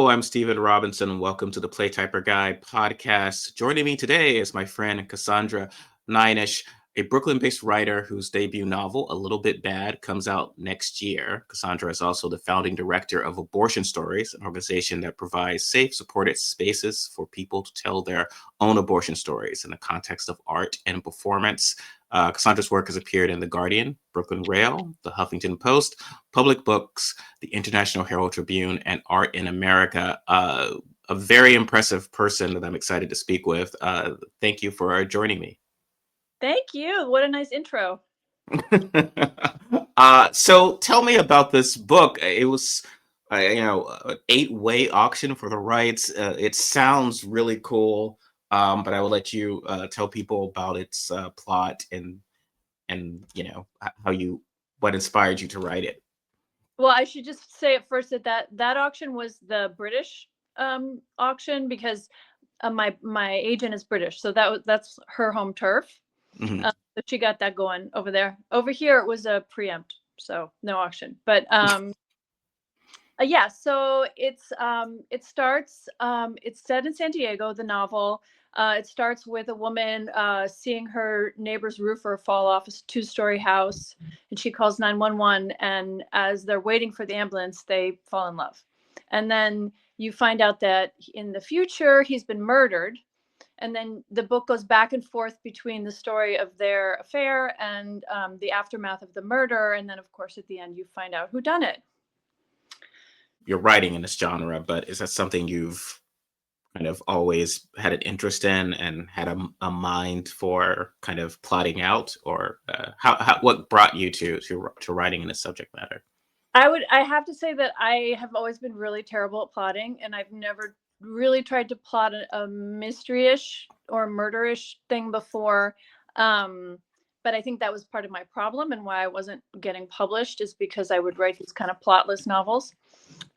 Hello, I'm Stephen Robinson, and welcome to the Playtyper Guy podcast. Joining me today is my friend Cassandra Neyenesch, a Brooklyn-based writer whose debut novel, A Little Bit Bad, comes out next year. Cassandra is also the founding director of Abortion Stories, an organization that provides safe, supported spaces for people to tell their own abortion stories in the context of art and performance. Cassandra's work has appeared in The Guardian, Brooklyn Rail, The Huffington Post, Public Books, the International Herald Tribune, and Art in America. A very impressive person that I'm excited to speak with. Thank you for joining me. Thank you. What a nice intro. So tell me about this book. It was, an 8-way auction for the rights. It sounds really cool, but I will let you tell people about its plot and what inspired you to write it. Well, I should just say at first that auction was the British auction because my agent is British, so that's her home turf. Mm-hmm. So she got that going over there. Over here it was a preempt, so no auction. But yeah, so it starts. It's set in San Diego. The novel. It starts with a woman seeing her neighbor's roofer fall off a 2-story house, and she calls 911. And as they're waiting for the ambulance, they fall in love. And then you find out that in the future he's been murdered. And then the book goes back and forth between the story of their affair and the aftermath of the murder. And then, of course, at the end, you find out who done it. You're writing in this genre, but is that something you've kind of always had an interest in and had a mind for kind of plotting out, or what brought you to writing in this subject matter? I have to say that I have always been really terrible at plotting, and I've never really tried to plot a mystery-ish or murder-ish thing before. But I think that was part of my problem, and why I wasn't getting published is because I would write these kind of plotless novels.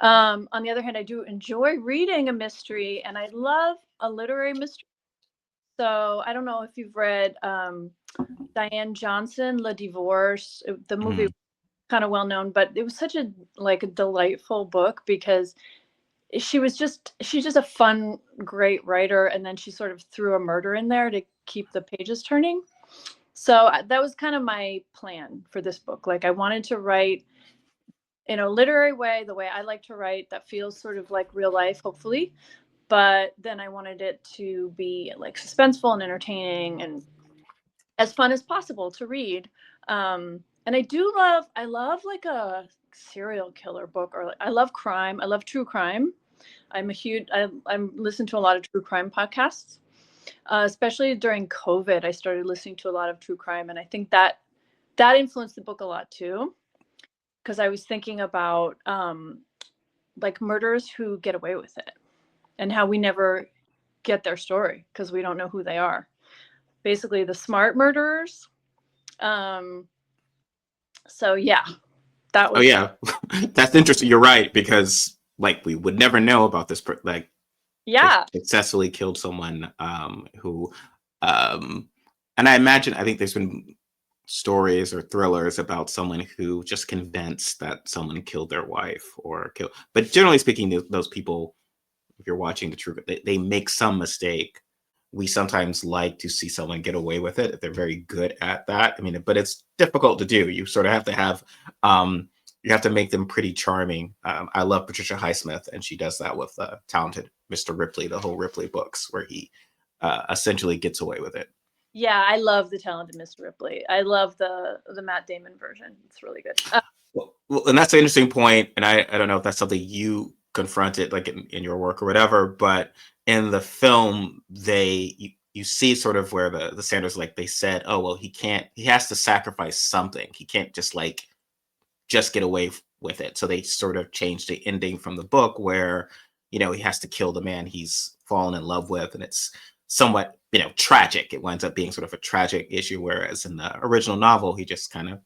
On the other hand, I do enjoy reading a mystery, and I love a literary mystery. So I don't know if you've read Diane Johnson, Le Divorce. The movie was kind of well known, but it was such a delightful book because she's just a fun, great writer, and then she sort of threw a murder in there to keep the pages turning. So that was kind of my plan for this book. Like, I wanted to write in a literary way, the way I like to write, that feels sort of like real life, hopefully. But then I wanted it to be like suspenseful and entertaining and as fun as possible to read. And I love like a serial killer book, or I love crime. I love true crime. I'm listening to a lot of true crime podcasts, especially during COVID. I started listening to a lot of true crime, and I think that influenced the book a lot too, because I was thinking about like murderers who get away with it and how we never get their story because we don't know who they are. Basically, the smart murderers. So yeah, that was. Oh yeah, that's interesting. You're right, because like we would never know about this. Yeah. Successfully killed someone who, and I think there's been stories or thrillers about someone who just convinced that someone killed their wife or killed. But generally speaking, those people, if you're watching the true, they make some mistake. We sometimes like to see someone get away with it if they're very good at that. I mean, but it's difficult to do. You sort of have to have, you have to make them pretty charming. I love Patricia Highsmith, and she does that with Talented Mr. Ripley, the whole Ripley books, where he essentially gets away with it. Yeah, I love the Talented Mr. Ripley. I love the Matt Damon version. It's really good. Well, and that's an interesting point, and I don't know if that's something you confronted like in your work or whatever, but in the film you see sort of where the Sanders, like, they said, oh well, he has to sacrifice something. He can't just get away with it. So they sort of changed the ending from the book where he has to kill the man he's fallen in love with, and it's somewhat tragic. It winds up being sort of a tragic issue, whereas in the original novel he just kind of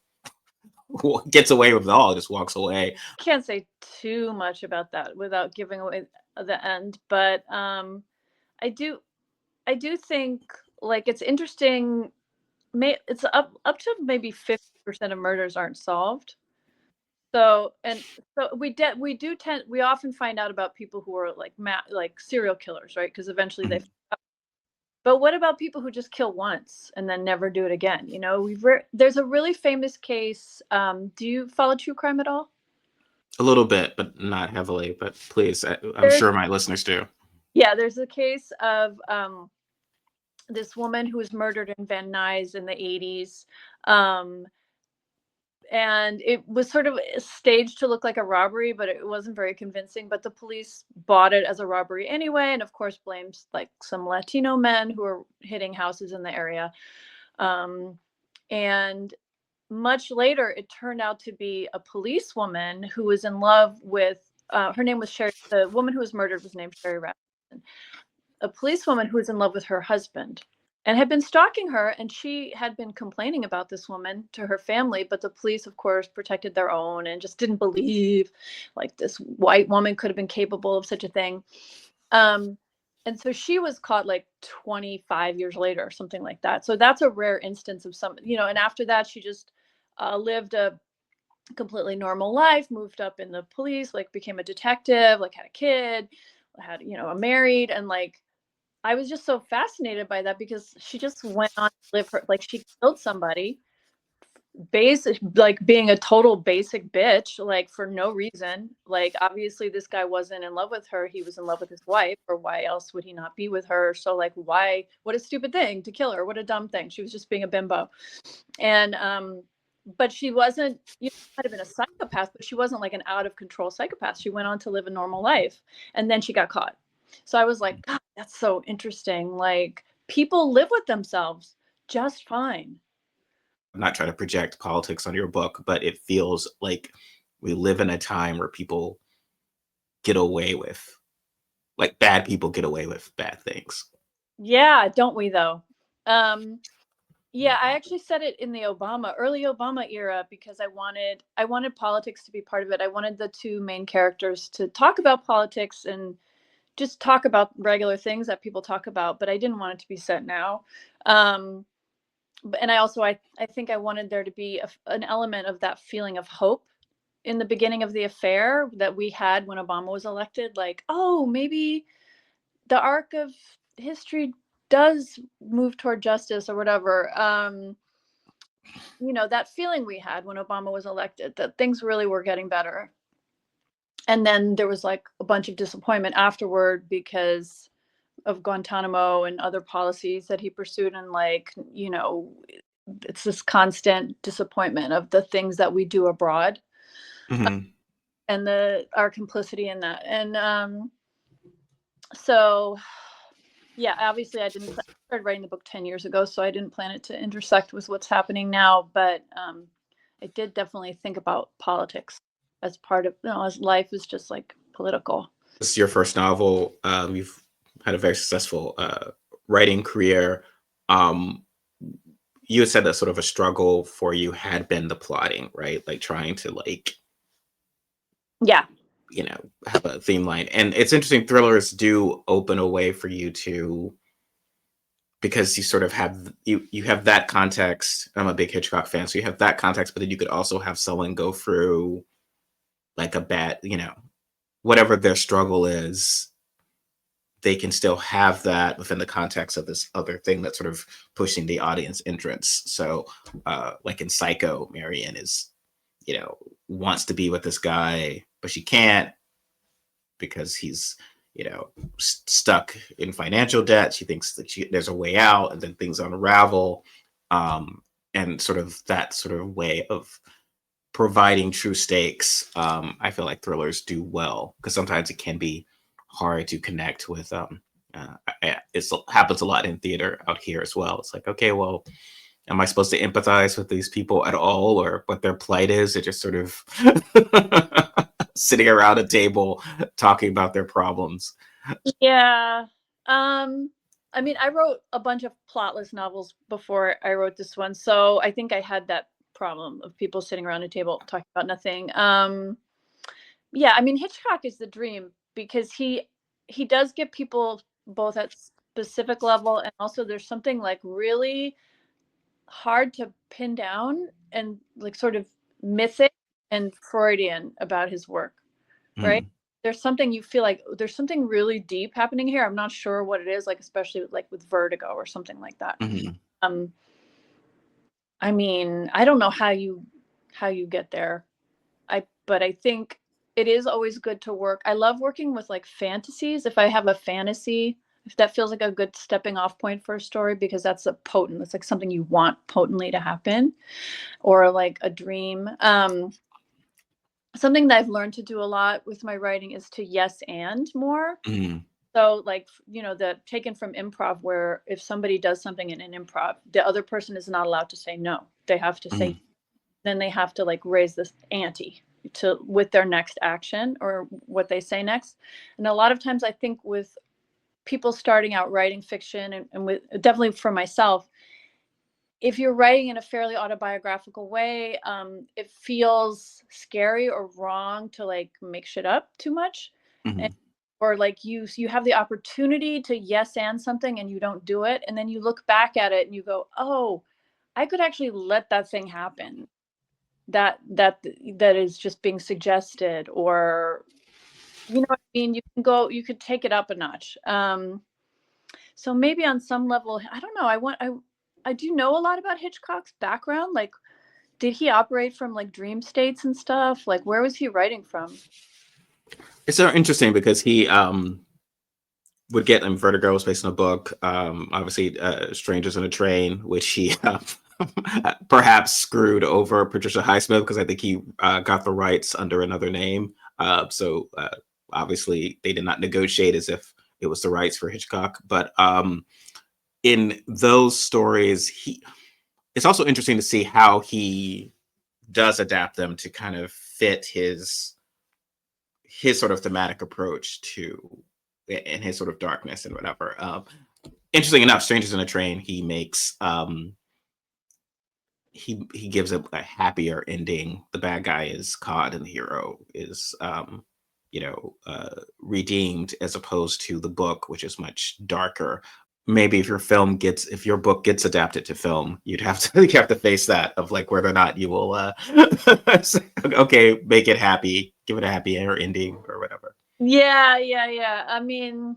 gets away with it all, just walks away. Can't say too much about that without giving away the end, but I do think, like, it's interesting. It's up to maybe 50% of murders aren't solved. So we often find out about people who are like serial killers, right? Because eventually Mhm. but what about people who just kill once and then never do it again? There's a really famous case. Do you follow true crime at all? A little bit, but not heavily. But please, I'm There's sure my listeners do. Yeah, there's a case of this woman who was murdered in Van Nuys in the 80s. Um, and it was sort of staged to look like a robbery, but it wasn't very convincing. But the police bought it as a robbery anyway, and of course blames like some Latino men who were hitting houses in the area. Um, and much later, it turned out to be a policewoman who was in love with. Her name was Sherry. The woman who was murdered was named Sherry Rapson, a policewoman who was in love with her husband and had been stalking her, and she had been complaining about this woman to her family, but the police of course protected their own and just didn't believe like this white woman could have been capable of such a thing. um, and so she was caught like 25 years later or something like that. So that's a rare instance of and after that she just lived a completely normal life, moved up in the police, like became a detective, like had a kid, had a married, and like I was just so fascinated by that because she just went on to live her like she killed somebody, basic like being a total basic bitch, like for no reason. Like obviously this guy wasn't in love with her, he was in love with his wife, or why else would he not be with her? So like why what a stupid thing to kill her, what a dumb thing. She was just being a bimbo. And but she wasn't, might have been a psychopath, but she wasn't like an out of control psychopath. She went on to live a normal life and then she got caught. So I was like, God, that's so interesting. Like people live with themselves just fine. I'm not trying to project politics on your book, but it feels like we live in a time where people get away with, like, bad people get away with bad things. Yeah, don't we though? Um, yeah, I actually said it in the early Obama era because I wanted politics to be part of it. I wanted the two main characters to talk about politics and just talk about regular things that people talk about, but I didn't want it to be set now. Um, and I think I wanted there to be an element of that feeling of hope in the beginning of the affair that we had when Obama was elected. Like, oh, maybe the arc of history does move toward justice or whatever. That feeling we had when Obama was elected, that things really were getting better. And then there was like a bunch of disappointment afterward because of Guantanamo and other policies that he pursued. And like, it's this constant disappointment of the things that we do abroad Mhm. and our complicity in that. And so yeah, obviously I started writing the book 10 years ago, so I didn't plan it to intersect with what's happening now, but I did definitely think about politics as part of, as life is just like political. This is your first novel. You've had a very successful writing career. Um, you had said that sort of a struggle for you had been the plotting, right? Like trying to like, Yeah. have a theme line. And it's interesting, thrillers do open a way for you to, because you sort of have you have that context. I'm a big Hitchcock fan, so you have that context, but then you could also have someone go through like a bad, whatever their struggle is, they can still have that within the context of this other thing that's sort of pushing the audience entrance. So, like in Psycho, Marianne is, wants to be with this guy, but she can't because he's, stuck in financial debt. She thinks that there's a way out, and then things unravel. Um, and sort of that sort of way of providing true stakes. I feel like thrillers do well because sometimes it can be hard to connect with. It happens a lot in theater out here as well. It's like, okay, well, am I supposed to empathize with these people at all, or what their plight is? They're just sort of sitting around a table talking about their problems. Yeah. Um, I mean, I wrote a bunch of plotless novels before I wrote this one, so I think I had that problem of people sitting around a table talking about nothing. Yeah, I mean, Hitchcock is the dream because he does get people both at specific level, and also there's something like really hard to pin down and like sort of mythic and Freudian about his work, right? Mm. There's something you feel like there's something really deep happening here. I'm not sure what it is, like especially like with vertigo or something like that. Mhm. I mean, I don't know how you get there. But I think it is always good to work. I love working with like fantasies. If I have a fantasy, if that feels like a good stepping off point for a story, because that's that's like something you want potently to happen, or like a dream. Something that I've learned to do a lot with my writing is to yes and more. Mhm. So like, the taken from improv, where if somebody does something in an improv, the other person is not allowed to say no. They have to say, Mhm. then they have to like raise this ante to with their next action or what they say next. And a lot of times I think with people starting out writing fiction, and with definitely for myself, if you're writing in a fairly autobiographical way, it feels scary or wrong to like make shit up too much. And, Mhm. or like you have the opportunity to yes and something and you don't do it, and then you look back at it and you go, oh, I could actually let that thing happen, that is just being suggested, or you know what I mean, you could take it up a notch. So maybe on some level, I don't know, I do know a lot about Hitchcock's background. Like, did he operate from like dream states and stuff? Like, where was he writing from? It's so interesting because he would get in Vertigo was based on a book, obviously Strangers in a Train, which he perhaps screwed over Patricia Highsmith because I think he got the rights under another name. So obviously they did not negotiate as if it was the rights for Hitchcock. But in those stories, it's also interesting to see how he does adapt them to kind of fit his sort of thematic approach to and his sort of darkness and whatever. Interesting enough, Strangers in a Train, he makes he gives a happier ending. The bad guy is caught and the hero is redeemed, as opposed to the book, which is much darker. Maybe if your book gets adapted to film, you have to face that of like whether or not you will okay, make it happy, give it a happier ending or whatever. Yeah. I mean,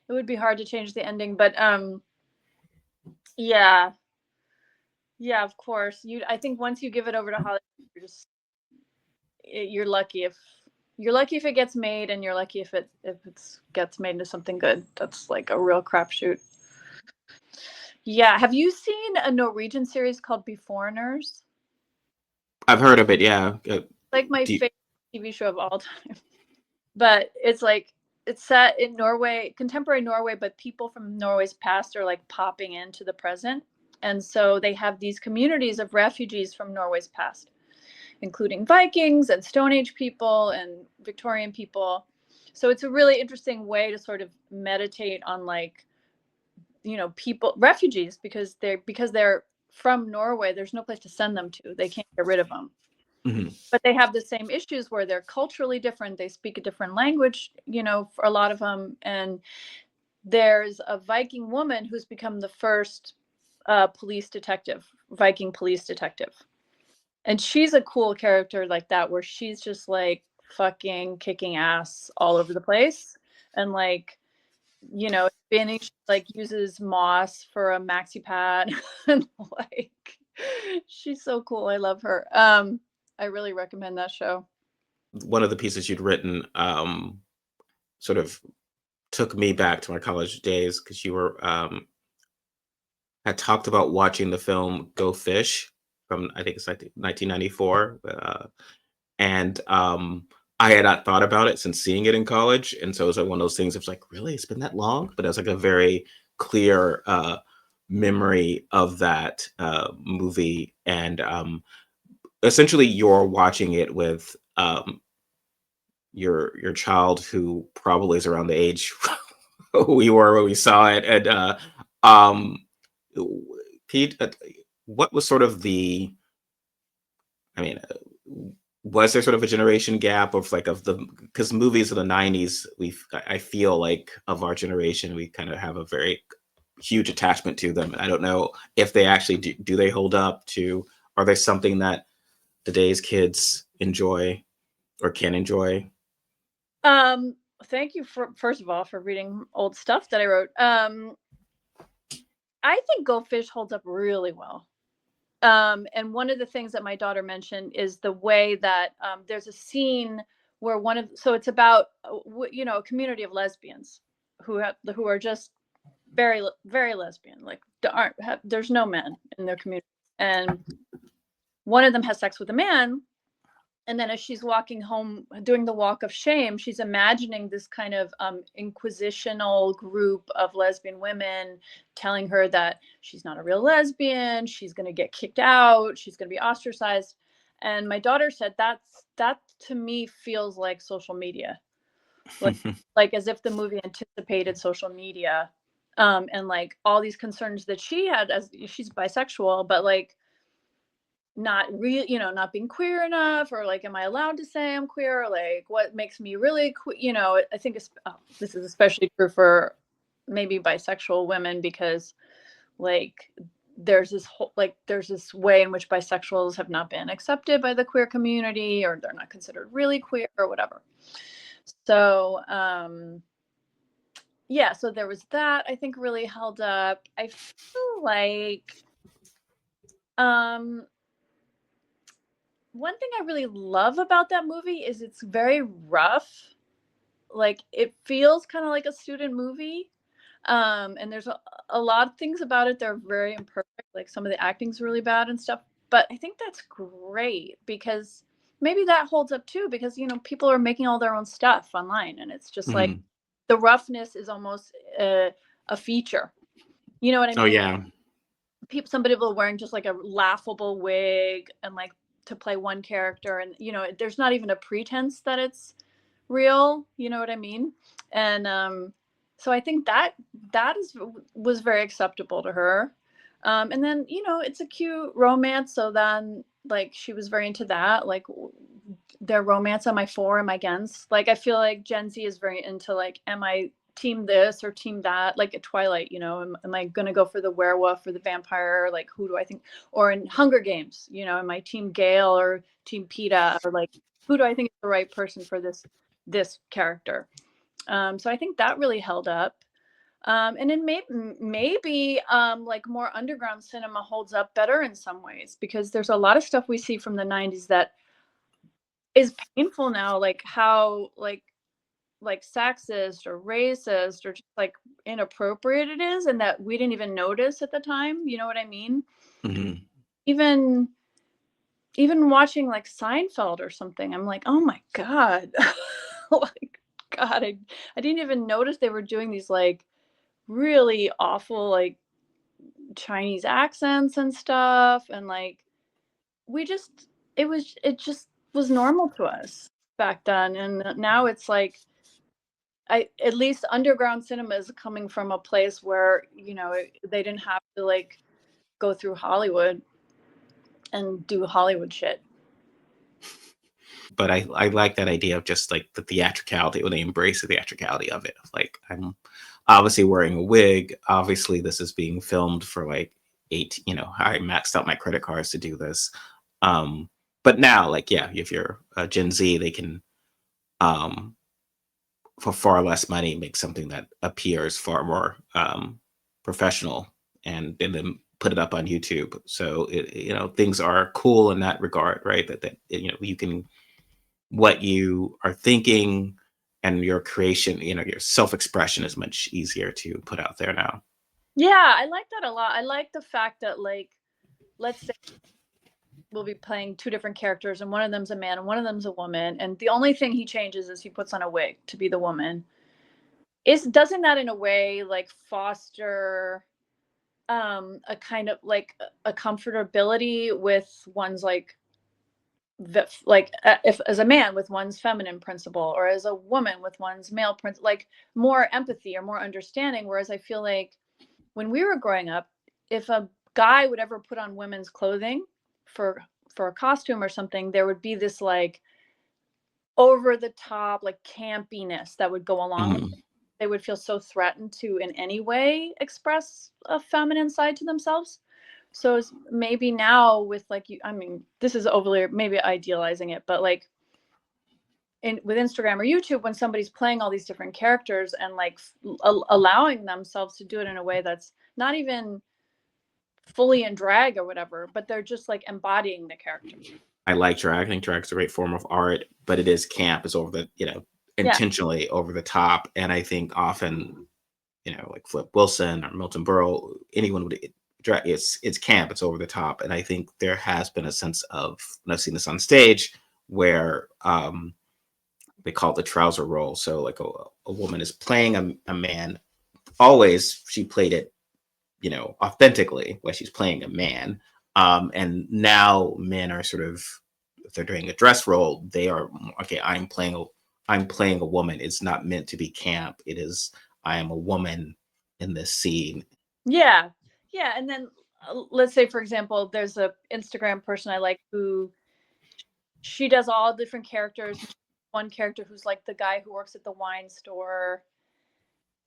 it would be hard to change the ending, but yeah, of course. I think once you give it over to Hollywood, you're lucky if it gets made, and you're lucky if it gets made into something good. That's like a real crapshoot. Yeah. Have you seen a Norwegian series called Beforeigners? I've heard of it, yeah. Like my favorite TV show of all time. But it's set in Norway, contemporary Norway, but people from Norway's past are like popping into the present. And so they have these communities of refugees from Norway's past, including Vikings and Stone Age people and Victorian people. So it's a really interesting way to sort of meditate on like, people, refugees, because they're from Norway, there's no place to send them to. They can't get rid of them. Mhm. But they have the same issues where they're culturally different. They speak a different language, for a lot of them. And there's a Viking woman who's become the first Viking police detective. And she's a cool character like that, where she's just like fucking kicking ass all over the place. And like, spinning, she like uses moss for a maxi pad. And like, she's so cool. I love her. I really recommend that show. One of the pieces you'd written sort of took me back to my college days because you were had talked about watching the film Go Fish from, I think it's like 1994, and I had not thought about it since seeing it in college, and so it was like one of those things. It's like, really, it's been that long, but it was like a very clear memory of that movie, and essentially you're watching it with your child, who probably is around the age we were when we saw it, and um, Pete, what was sort of I mean, was there sort of a generation gap of like of the because movies of the '90s, I feel like of our generation, we kind of have a very huge attachment to them. I don't know if they actually do they hold up to, are they something that today's kids enjoy or can enjoy? Thank you for, first of all, for reading old stuff that I wrote. I think Go Fish holds up really well. And one of the things that my daughter mentioned is the way that there's a scene where so it's about a community of lesbians who are just very very lesbian, like there's no men in their community, and one of them has sex with a man. And then as she's walking home, doing the walk of shame, she's imagining this kind of inquisitional group of lesbian women telling her that she's not a real lesbian, she's going to get kicked out, she's going to be ostracized. And my daughter said that to me feels like social media, like as if the movie anticipated social media, and like all these concerns that she had, as she's bisexual, but like not not being queer enough, or like, am I allowed to say I'm queer? Or, like, what makes me really queer? I think this is especially true for maybe bisexual women, because like there's this way in which bisexuals have not been accepted by the queer community, or they're not considered really queer or whatever. So yeah, so there was that, I think, really held up. I feel like one thing I really love about that movie is it's very rough. Like, it feels kind of like a student movie. And there's a lot of things about it that are very imperfect. Like, some of the acting's really bad and stuff. But I think that's great, because maybe that holds up too, because, people are making all their own stuff online. And it's just like, the roughness is almost a feature. You know what I mean? Oh yeah. Some people wearing just like a laughable wig and like to play one character, and there's not even a pretense that it's real, you know what I mean? And so I think that was very acceptable to her. And then it's a cute romance, so then like she was very into that, like their romance. Am I for, am I against? Like, I feel like Gen Z is very into like, am I team this or team that? Like at Twilight, am I gonna go for the werewolf or the vampire? Like, who do I think? Or in Hunger Games, am I team Gale or team Peeta? Or like, who do I think is the right person for this character? So I think that really held up. And then maybe like more underground cinema holds up better in some ways, because there's a lot of stuff we see from the 90s that is painful now, like how like sexist or racist or just like inappropriate it is, and that we didn't even notice at the time. You know what I mean? Even watching like Seinfeld or something, I'm like, oh my God. Like, God, I didn't even notice they were doing these like really awful like Chinese accents and stuff. And like, it just was normal to us back then. And now it's like, at least underground cinema is coming from a place where, they didn't have to like go through Hollywood and do Hollywood shit. But I like that idea of just like the theatricality, when they embrace the theatricality of it. Like, I'm obviously wearing a wig. Obviously, this is being filmed for like I maxed out my credit cards to do this. But now, like, yeah, if you're a Gen Z, they can, for far less money, make something that appears far more professional, and then put it up on YouTube. So things are cool in that regard, right? That you can, what you are thinking and your creation, your self-expression is much easier to put out there now. Yeah, I like that a lot. I like the fact that, like, let's say we'll be playing two different characters, and one of them's a man and one of them's a woman, and the only thing he changes is he puts on a wig to be the woman. Doesn't that in a way like foster a kind of like a comfortability with one's like if as a man with one's feminine principle, or as a woman with one's male principle, like more empathy or more understanding? Whereas I feel like when we were growing up, if a guy would ever put on women's clothing for a costume or something, there would be this like over the top like campiness that would go along with it. They would feel so threatened to in any way express a feminine side to themselves. So maybe now with like I mean, this is overly maybe idealizing it, but like with Instagram or YouTube, when somebody's playing all these different characters and like allowing themselves to do it in a way that's not even fully in drag or whatever, but they're just like embodying the character. I like drag. I think drag is a great form of art, but it is camp. It's over the, intentionally over the top. And I think often, like Flip Wilson or Milton Berle, anyone would drag. It's camp. It's over the top. And I think there has been a sense of, and I've seen this on stage, where they call it the trouser role. So like a woman is playing a man. Always she played it, authentically, like she's playing a man. And now men are sort of, if they're doing a dress role, they are okay. I'm playing a woman. It's not meant to be camp. It is, I am a woman in this scene. Yeah, yeah. And then let's say, for example, there's a Instagram person I like who she does all different characters. One character who's like the guy who works at the wine store.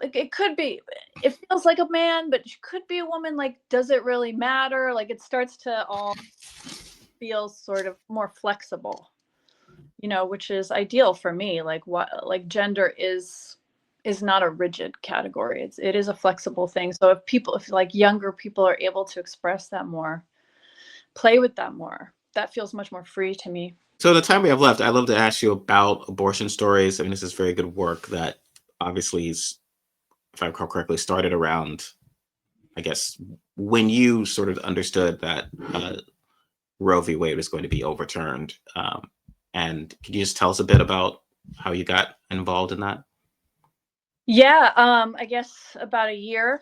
Like it feels like a man, but it could be a woman. Like, does it really matter? Like it starts to all feel sort of more flexible, which is ideal for me. Like gender is not a rigid category. It is a flexible thing. So if like younger people are able to express that more, play with that more, that feels much more free to me. So the time we have left, I'd love to ask you about abortion stories. I mean, this is very good work that obviously is, if I recall correctly, started around, I guess, when you sort of understood that Roe v. Wade was going to be overturned. And could you just tell us a bit about how you got involved in that? Yeah, I guess about a year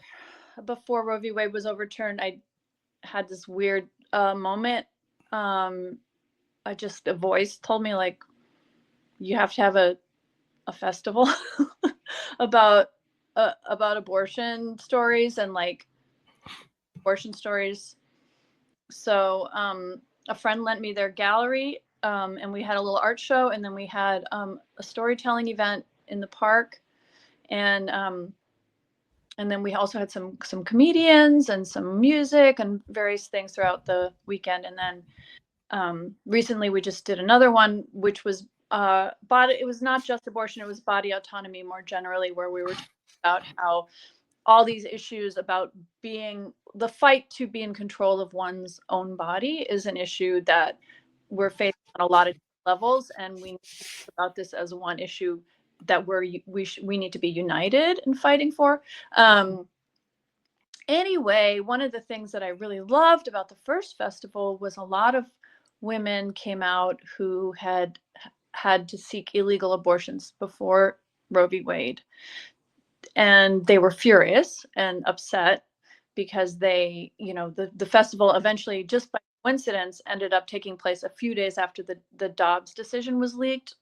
before Roe v. Wade was overturned, I had this weird moment. A voice told me, like, you have to have a festival about abortion stories and like abortion stories. So a friend lent me their gallery, and we had a little art show, and then we had a storytelling event in the park, and then we also had some comedians and some music and various things throughout the weekend. And then recently we just did another one, which was it was not just abortion, it was body autonomy more generally, where we were talking about how all these issues about the fight to be in control of one's own body is an issue that we're facing on a lot of levels, and we need to think about this as one issue that we need to be united in fighting for. Anyway, one of the things that I really loved about the first festival was a lot of women came out who had to seek illegal abortions before Roe v. Wade. And they were furious and upset because the festival eventually, just by coincidence, ended up taking place a few days after the Dobbs decision was leaked,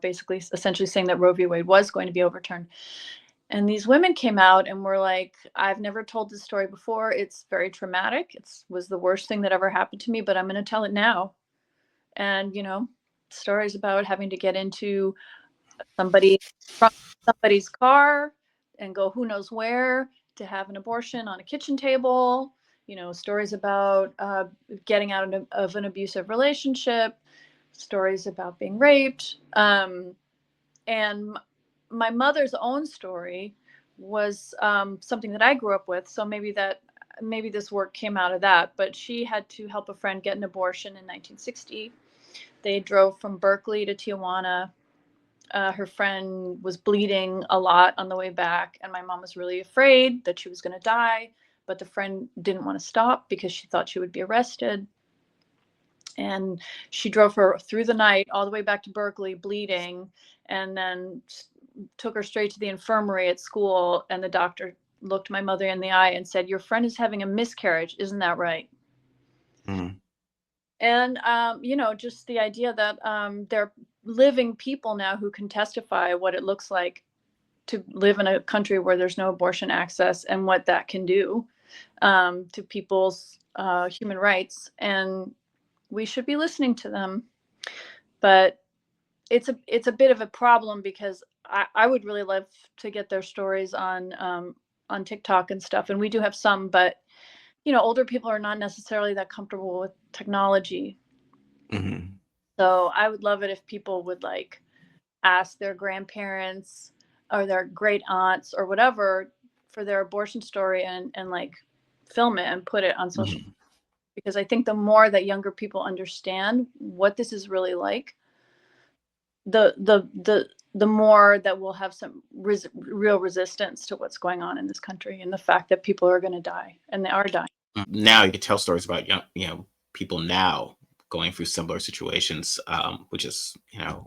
basically essentially saying that Roe v. Wade was going to be overturned. And these women came out and were like, I've never told this story before. It's very traumatic. It was the worst thing that ever happened to me, but I'm going to tell it now. And, stories about having to get into somebody's car and go who knows where to have an abortion on a kitchen table, stories about getting out of an abusive relationship, stories about being raped. And my mother's own story was something that I grew up with. So maybe this work came out of that. But she had to help a friend get an abortion in 1960. They drove from Berkeley to Tijuana. Her friend was bleeding a lot on the way back, and my mom was really afraid that she was going to die, but the friend didn't want to stop because she thought she would be arrested. And she drove her through the night all the way back to Berkeley, bleeding, and then took her straight to the infirmary at school. And the doctor looked my mother in the eye and said, "Your friend is having a miscarriage. Isn't that right?" Mm. And, just the idea that there are living people now who can testify what it looks like to live in a country where there's no abortion access and what that can do to people's human rights. And we should be listening to them. But it's a bit of a problem because I would really love to get their stories on TikTok and stuff. And we do have some, but older people are not necessarily that comfortable with technology. Mm-hmm. So I would love it if people would like ask their grandparents or their great aunts or whatever for their abortion story and like film it and put it on social, Mm-hmm. because I think the more that younger people understand what this is really like, the more that we'll have some real resistance to what's going on in this country and the fact that people are going to die, and they are dying. Now you could tell stories about young, people now going through similar situations, which is,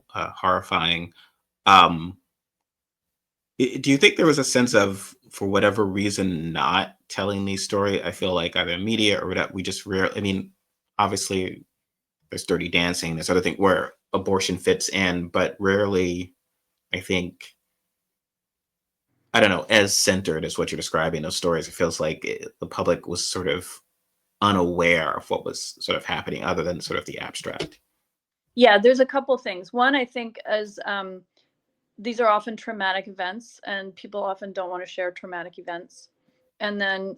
horrifying. Um, do you think there was a sense of, for whatever reason, not telling these stories? I feel like either media or whatever, we just rarely. I mean, obviously, there's Dirty Dancing, there's other things where abortion fits in, but rarely, I think, I don't know, as centered as what you're describing, those stories. It feels like the public was sort of unaware of what was sort of happening other than sort of the abstract. Yeah, there's a couple things. One, I think, as these are often traumatic events, and people often don't want to share traumatic events. And then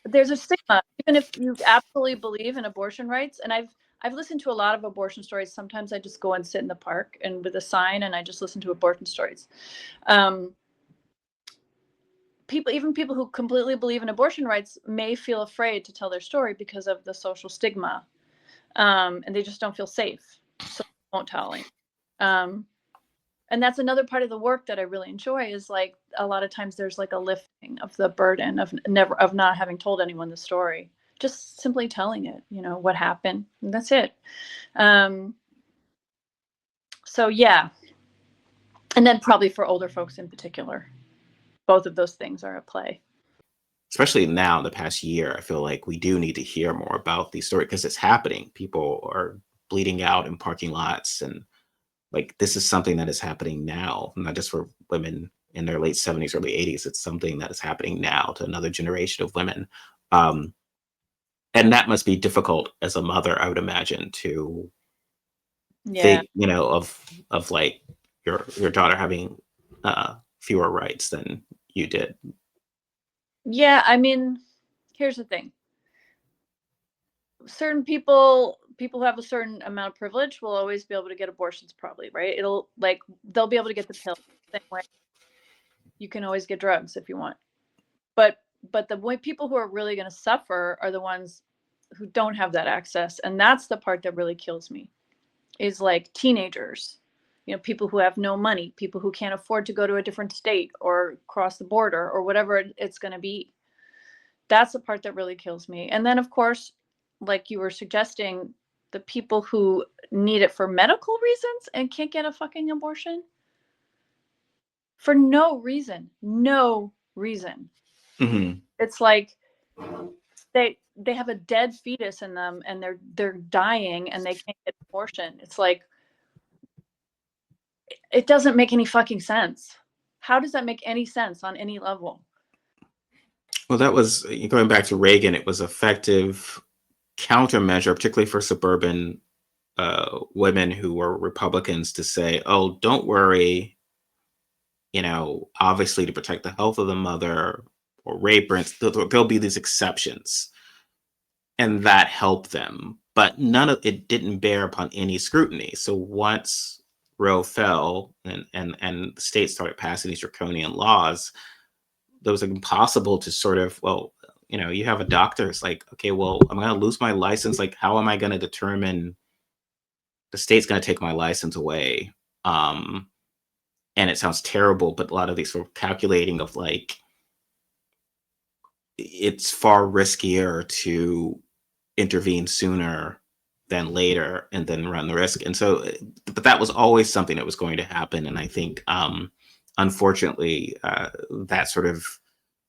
there's a stigma, even if you absolutely believe in abortion rights. And I've listened to a lot of abortion stories. Sometimes I just go and sit in the park and with a sign, and I just listen to abortion stories. Even people who completely believe in abortion rights may feel afraid to tell their story because of the social stigma, and they just don't feel safe, so they won't tell it. And that's another part of the work that I really enjoy, is like a lot of times there's like a lifting of the burden of not having told anyone the story, just simply telling it, what happened, and that's it. So yeah, and then probably for older folks in particular, both of those things are at play. Especially now in the past year, I feel like we do need to hear more about these stories because it's happening. People are bleeding out in parking lots, and like this is something that is happening now, not just for women in their late 70s, early 80s. It's something that is happening now to another generation of women. Um, and that must be difficult as a mother, I would imagine, to Yeah. think, of like your daughter having fewer rights than you did. Yeah, I mean, here's the thing. Certain people who have a certain amount of privilege will always be able to get abortions, probably, right? It'll like they'll be able to get the pill the same way you can always get drugs if you want. But the way people who are really going to suffer are the ones who don't have that access, and that's the part that really kills me. Is like teenagers, people who have no money, people who can't afford to go to a different state or cross the border or whatever it's going to be. That's the part that really kills me. And then, of course, like you were suggesting, the people who need it for medical reasons and can't get a fucking abortion for no reason. No reason. Mm-hmm. It's like they have a dead fetus in them, and they're dying, and they can't get an abortion. It's like, it doesn't make any fucking sense. How does that make any sense on any level? Well, that was going back to Reagan. It was effective countermeasure, particularly for suburban women who were Republicans, to say, "Oh, don't worry. Obviously, to protect the health of the mother or rape, there'll be these exceptions," and that helped them. But none of it didn't bear upon any scrutiny. So once Roe fell and the states started passing these draconian laws, that was impossible to sort of, well, you have a doctor. It's like, okay, well, I'm going to lose my license. Like, how am I going to determine the state's going to take my license away? And it sounds terrible, but a lot of these sort of calculating of like, it's far riskier to intervene sooner than later and then run the risk. And so, but that was always something that was going to happen. And I think, unfortunately, that sort of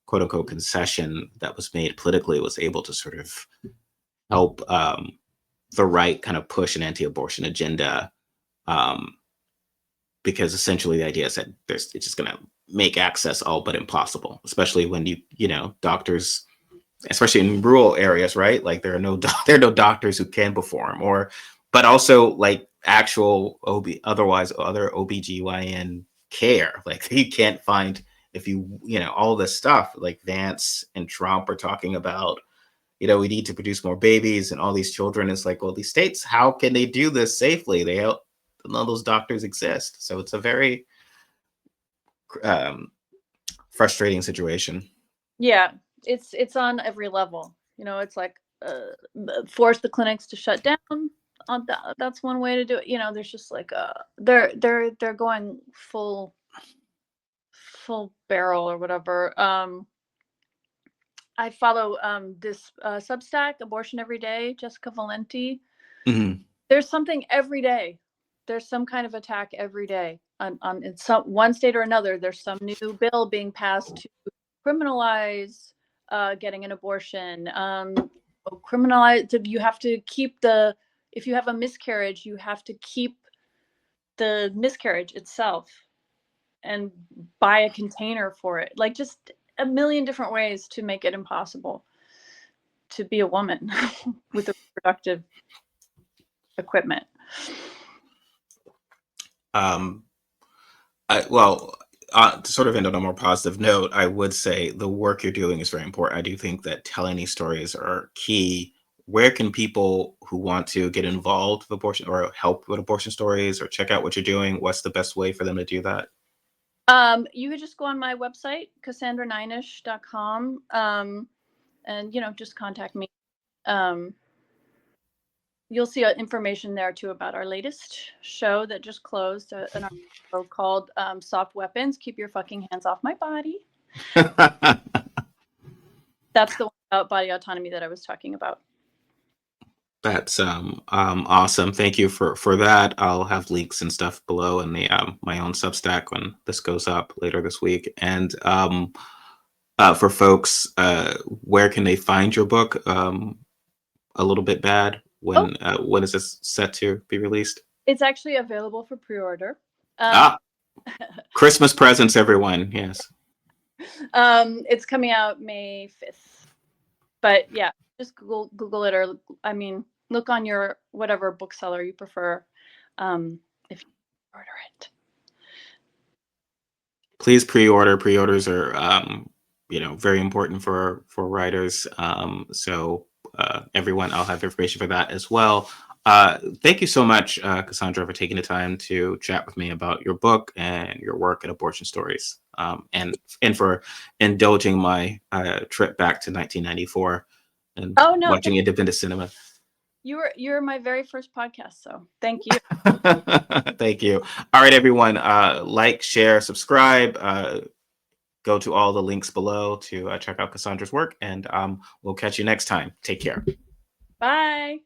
quote unquote concession that was made politically was able to sort of help the right kind of push an anti-abortion agenda, because essentially the idea is that it's just going to make access all but impossible, especially when doctors, especially in rural areas, right? Like there are no doctors who can perform, but also like actual other OBGYN care. Like you can't find if all this stuff, like Vance and Trump are talking about, we need to produce more babies and all these children. It's like, well, these states, how can they do this safely? None of those doctors exist. So it's a very frustrating situation. Yeah, it's on every level. It's like force the clinics to shut down. That's one way to do it. There's just like they're going full barrel or whatever. I follow this Substack, Abortion Every Day, Jessica Valenti. Mm-hmm. There's something every day. There's some kind of attack every day in one state or another. There's some new bill being passed to criminalize getting an abortion. Criminalize. You have to keep if you have a miscarriage, you have to keep the miscarriage itself and buy a container for it. Like just a million different ways to make it impossible to be a woman with reproductive equipment. To sort of end on a more positive note, I would say the work you're doing is very important. I do think that telling these stories are key. Where can people who want to get involved with abortion or help with abortion stories or check out what you're doing? What's the best way for them to do that? You could just go on my website, CassandraNeyenesch.com, and just contact me. You'll see information there too about our latest show that just closed, an article called "Soft Weapons: Keep Your Fucking Hands Off My Body." That's the one about body autonomy that I was talking about. That's awesome. Thank you for that. I'll have links and stuff below in the my own Substack when this goes up later this week. And for folks, where can they find your book? A Little Bit Bad. When is this set to be released? It's actually available for pre-order. Christmas presents, everyone. Yes. It's coming out May 5th. But yeah, just Google it, or look on your whatever bookseller you prefer, if you order it. Please pre-order. Pre-orders are very important for writers. So everyone, I'll have information for that as well. Thank you so much, Cassandra, for taking the time to chat with me about your book and your work at Abortion Stories, and for indulging my trip back to 1994 and watching independent cinema. You're my very first podcast, so thank you. Thank you. All right, everyone, like, share, subscribe. Go to all the links below to check out Cassandra's work, and we'll catch you next time. Take care. Bye.